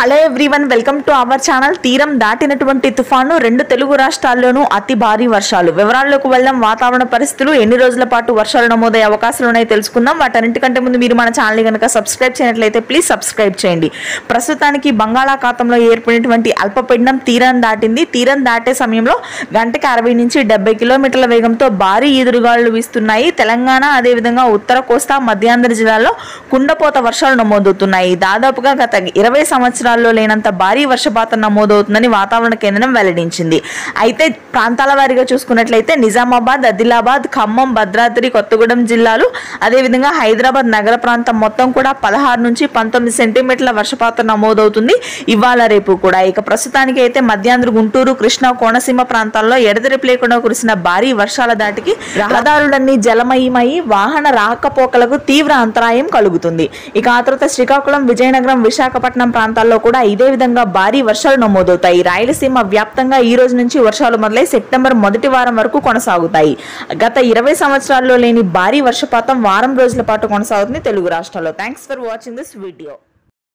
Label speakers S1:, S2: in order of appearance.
S1: Hello everyone, welcome to our channel. తీరం దాటినటువంటి తుఫాను 2 తెలుగు రాష్ట్రాల్లోనూ అతి భారీ వర్షాలు. వివరాల్లోకి వెళ్దాం. వాతావరణ పరిస్థితులు, ఎన్ని రోజుల పాటు వర్షాలు నమోదయ్యే అవకాశాలు ఉన్నాయో తెలుసుకుందాం. వాటన్నిటికంటే ముందు మీరు మన ఛానల్ కనుక సబ్స్క్రైబ్ చేయనట్లయితే ప్లీజ్ సబ్స్క్రైబ్ చేయండి. ప్రస్తుతానికి బంగాళాఖాతంలో ఏర్పడినటువంటి అల్పపీడనం తీరం దాటింది. తీరం దాటే సమయంలో గంటకి 60 నుంచి 70 కిలోమీటర్ల వేగంతో భారీ ఈదురుగాలులు వీస్తున్నాయి. తెలంగాణ, అదేవిధంగా ఉత్తర కోస్తా, మధ్యాంధ్ర జిల్లాల్లో కుండపోత వర్షాలు నమోదవుతున్నాయి. దాదాపుగా గత 20 సంవత్సరాల్లో లేనంత భారీ వర్షపాతం నమోదవుతుందని వాతావరణ కేంద్రం వెల్లడించింది. అయితే ప్రాంతాల వారీగా చూసుకున్నట్లయితే నిజామాబాద్, ఆదిలాబాద్, ఖమ్మం, భద్రాద్రి కొత్తగూడెం జిల్లాలు, అదేవిధంగా హైదరాబాద్ నగర ప్రాంతం మొత్తం కూడా 16 నుంచి 19 సెంటీమీటర్ల వర్షపాతం నమోదవుతుంది ఇవాళ రేపు కూడా. ఇక ప్రస్తుతానికి అయితే మధ్యాంధ్ర, గుంటూరు, కృష్ణా, కోనసీమ ప్రాంతాల్లో ఎడతెరిపి లేకుండా కురిసిన భారీ వర్షాల దాటికి రహదారులన్నీ జలమయమై వాహన రాకపోకలకు తీవ్ర అంతరాయం కలుగుతుంది. ఇక ఆ తర్వాత శ్రీకాకుళం, విజయనగరం, విశాఖపట్నం ప్రాంతాల్లో కూడా ఇదే విధంగా భారీ వర్షాలు నమోదవుతాయి. రాయలసీమ వ్యాప్తంగా ఈ రోజు నుంచి వర్షాలు మొదలై సెప్టెంబర్ మొదటి వారం వరకు కొనసాగుతాయి. గత 20 సంవత్సరాల్లో లేని భారీ వర్షపాతం వారం రోజుల పాటు కొనసాగుతుంది తెలుగు రాష్ట్రాల్లో. Thanks for watching this video.